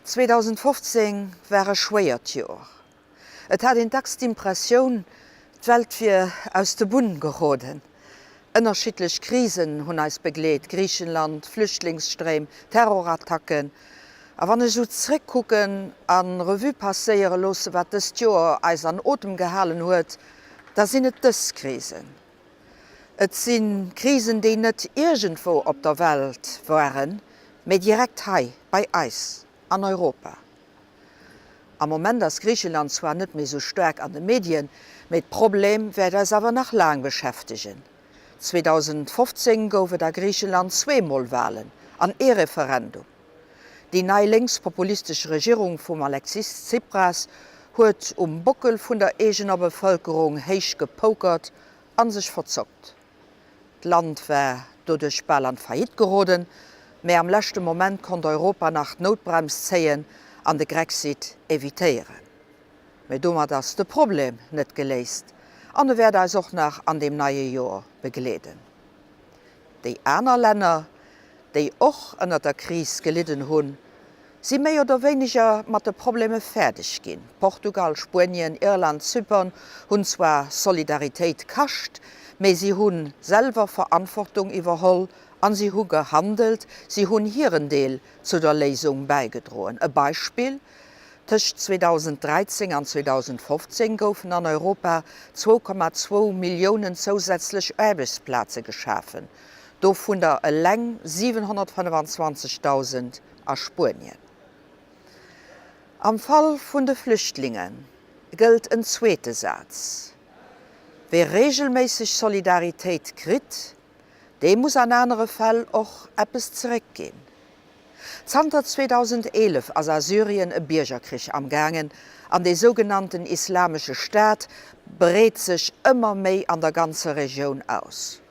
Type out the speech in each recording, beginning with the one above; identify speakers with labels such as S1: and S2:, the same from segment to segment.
S1: 2015 war schwéiert Joer. Et hat den Dacks d'Impressioun d'Welt fir aus de Bunn geroden. Ënnerschiedlech Krisen hunn eis begleet, Griechenland, Flüchtlingsstreem, Terrorattacken. A wann e so zréckkucken an Revue passéiere losse, wat dës Joer eis an Otem gehalen huet, da sinn et dës Krisen. Et sinn Krisen, déi net irgendwo op der Welt waren, méi direkt hei bei Eis an Europa. Am Moment ass Griechenland zwar net méi so stark an de Medien, met Problem wär es awer nach lang beschäftigen. 2015 goufe der Griechenland 2-mal Wahlen an E-Referendum. Die nei linkspopulistische Regierung vum Alexis Tsipras huet Bockel vun der egener Bevölkerung héich gepokert an sich verzockt. D'Land wär dodurch ball an Faillit geroden, méi am lechte Moment konnt Europa nach Notbrems zeien an de Grexit evitéieren. Mei dummer ass de Problem net geléist, an werd als och nach an dem neie Joer begleden. Déi aner Länner, déi och ënner der Krise gelitten hunn, si méi oder weniger mat de Probleme fertig ginn. Portugal, Spanien, Irland, Zypern hunn zwar Solidaritéit kascht, méi si hunn selver Verantwortung iwwerholl, an sie hunn gehandelt, sie hunn hiren Deel zu der Lesung beigedroen. E Beispiel: Tëcht 2013 an 2015 goufen an Europa 2,2 Millionen zusätzlich Arbeitsplätze geschaffen, do vun der Läng 725.000 a Spanien. Am Fall vun de Flüchtlingen gilt en zweete Satz. Wer regelmäßig Solidarität krit, de muss an andere Fall och eppes zurückgehen. Zanter 2011 ass a Syrien e Biergerkrich am Gangen, an de sogenannten Islamsche Staat breet sich immer méi an der ganze Region aus.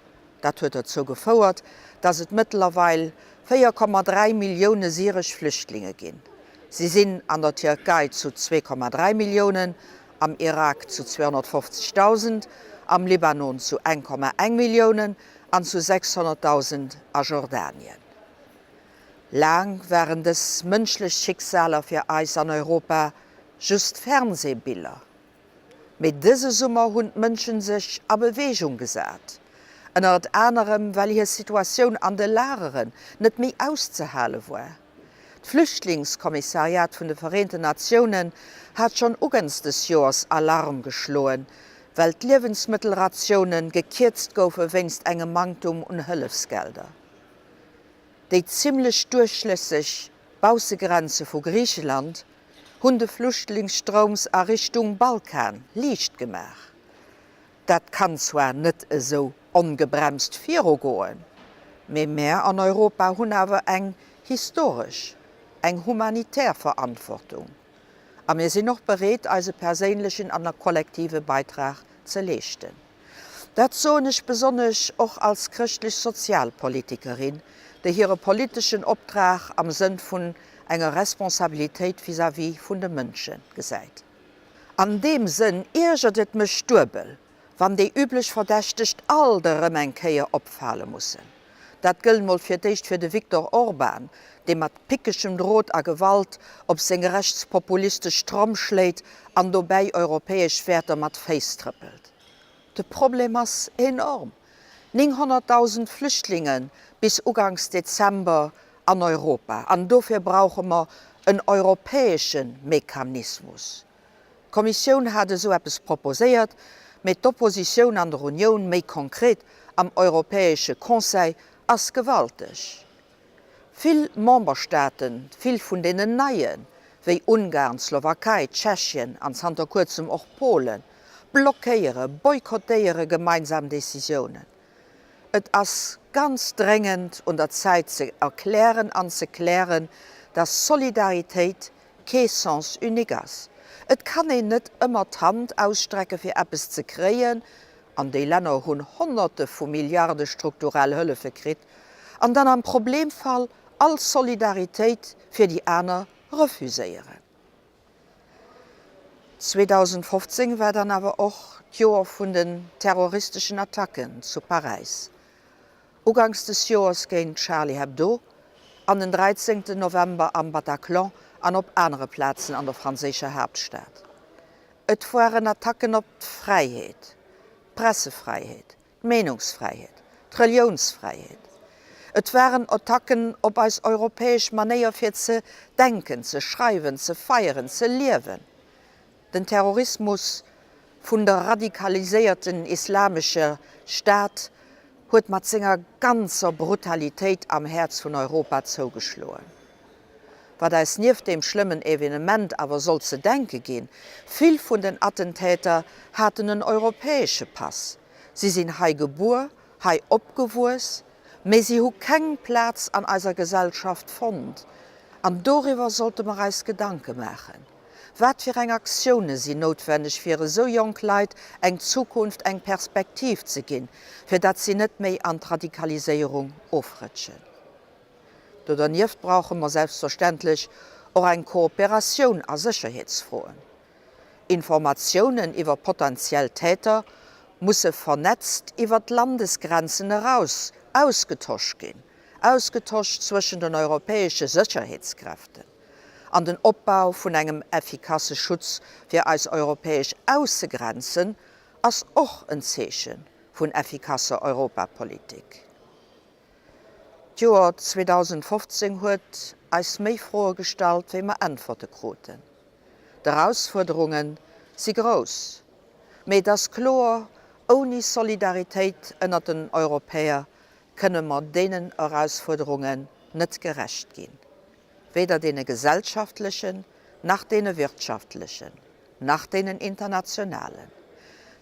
S1: Dat huet dazu gefauert, dass et mittlerweile 4,3 Millionen syrisch Flüchtlinge ginn. Sie sind an der Türkei zu 2,3 Millionen, am Irak zu 250.000, am Libanon zu 1,1 Millionen, an zu 600.000 a Jordanien. Lang waren des mënschlech Schicksaler fir Eis an Europa just Fernsehbilder. Mit dëse Summer hunn Mënschen sich a Bewegung gesat. Ënnert anderem, weil hier Situationun an de Laeren net méi auszuhalen war. D'Flüchtlingskommissariat vun de Vereinten Nationen hat schon ugens des Jahres Alarm geschloen, weil d'Lebensmittelrationen gekürzt goufe wennst engem Mangtum und Hëllefsgelder. Die ziemlich durchlässig Bausegrenze vu Griechenland hunn de Flüchtlingsstroms a Richtung Balkan liicht gemach. Dat kann zwar net so ongebremst viro goen, méi mehr an Europa hunn awer eng historisch, eng humanitär Verantwortung. A mir sinn noch bereet als peréllichen an der kollektive Beitrag ze lechten. Dat sonech besonnech och als christlich Sozialpolitikerin, de hire politischen Optrag am Sinn vun enger Responsabilitéit vis-à-vis vun de Mënschen gesäit. An dem Sinn irget et mech Sturbel, wann déi üblech verdächtigt all de Remenkeier opfale mussen. Dat gëll moll fir d'éicht fir de Viktor Orban, de mat pickechem Drot a Gewalt op seg rechtspopulistisch Tromm schläit, an dobäi europäesch Wäerter mat Féis trippelt. De Problem ass enorm. 900.000 Flüchtlingen bis ugangs Dezember an Europa. An dofir brauche wir een europäischen Mechanismus. Die Kommission hatte so etwas proposiert, mit d'Opposition an der Union méi konkret am Europäische Conseil as gewaltig. Viel Memberstaaten, viel von denen Neien, wie Ungarn, Slowakei, Tschechien, an Santa Kurzem auch Polen, blockieren, boykottieren gemeinsame Decisionen. Es ist ganz drängend und der Zeit zu erklären, anzuklären, dass Solidarität kein Sens unique ist. Es kann nicht immer die Hand ausstrecken, für etwas zu kreieren. An die Länder haben Hunderte von Milliarden strukturelle Hilfe gekriegt. Und dann am Problemfall all Solidarität für die anderen refusieren. 2015 war dann aber auch das Jahr von den terroristischen Attacken zu Paris. Ugangs des Jahres gegen Charlie Hebdo, an den 13. November am Bataclan an op andere Plätzen an der französischer Hauptstadt. Et waren Attacken op Freiheit, Pressefreiheit, Meinungsfreiheit, Religionsfreiheit. Et waren Attacken op als europäisch Manier fir ze denken, ze schreiben, ze feieren, ze liewen. Den Terrorismus vun der radikalisierten islamischer Staat huet mat senger ganzer Brutalitéit am Herz vun Europa zougeschloen. Wat es nief dem schlimmen Evenement aber soll ze denke gehen, viel vun den Attentäter hatten een europäesche Pass. Sie sind hei geboren, hei opgewues, me sie hu keng Platz an eiser Gesellschaft fand. An darüber sollte man reis Gedanke machen. Wat für eng Aktionen sind notwendig für so jung Leid eng Zukunft, eng Perspektiv zu gehen, für dat sie net méi an Radikalisierung aufrutschen. Daneben brauchen wir selbstverständlich auch eine Kooperation an Sicherheitsfragen. Informationen über potenzielle Täter müssen vernetzt über die Landesgrenzen heraus ausgetauscht gehen, ausgetauscht zwischen den europäischen Sicherheitskräften. An den Aufbau von einem effikazen Schutz für als europäische Außengrenzen als auch ein Zeichen von effikacer Europapolitik. Das Jahr 2015 hat als mehr Fragen gestellt, wie wir Antworten kriegen. Die Herausforderungen sind groß. Aber das ist klar, ohne Solidarität unter den Europäern können wir diesen Herausforderungen nicht gerecht gehen. Weder den gesellschaftlichen, noch den wirtschaftlichen, noch den internationalen.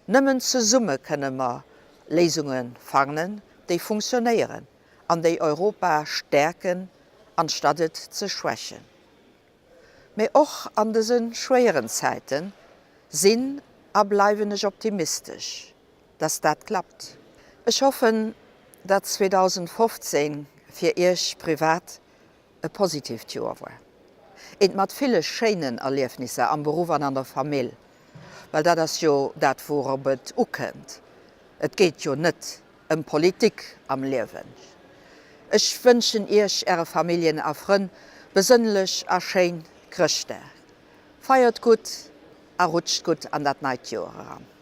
S1: Nimmen zusammen können wir Lösungen finden, die funktionieren, an die Europa stärken, anstatt es zu schwächen. Aber auch an diesen schweren Zeiten sind und bleiben ich optimistisch, dass das klappt. Ich hoffe, dass 2015 für euch privat ein positives Jahr war. Und mit vielen schönen Erlebnissen am Beruf und an der Familie. Weil das ist ja das, worauf es auch kommt. Es geht ja nicht um Politik am Leben. Ich wünsche euch, eure Familien und Freunde, besinnlich und schön Christtag. Feiert gut und rutscht gut an das neue Jahr heran.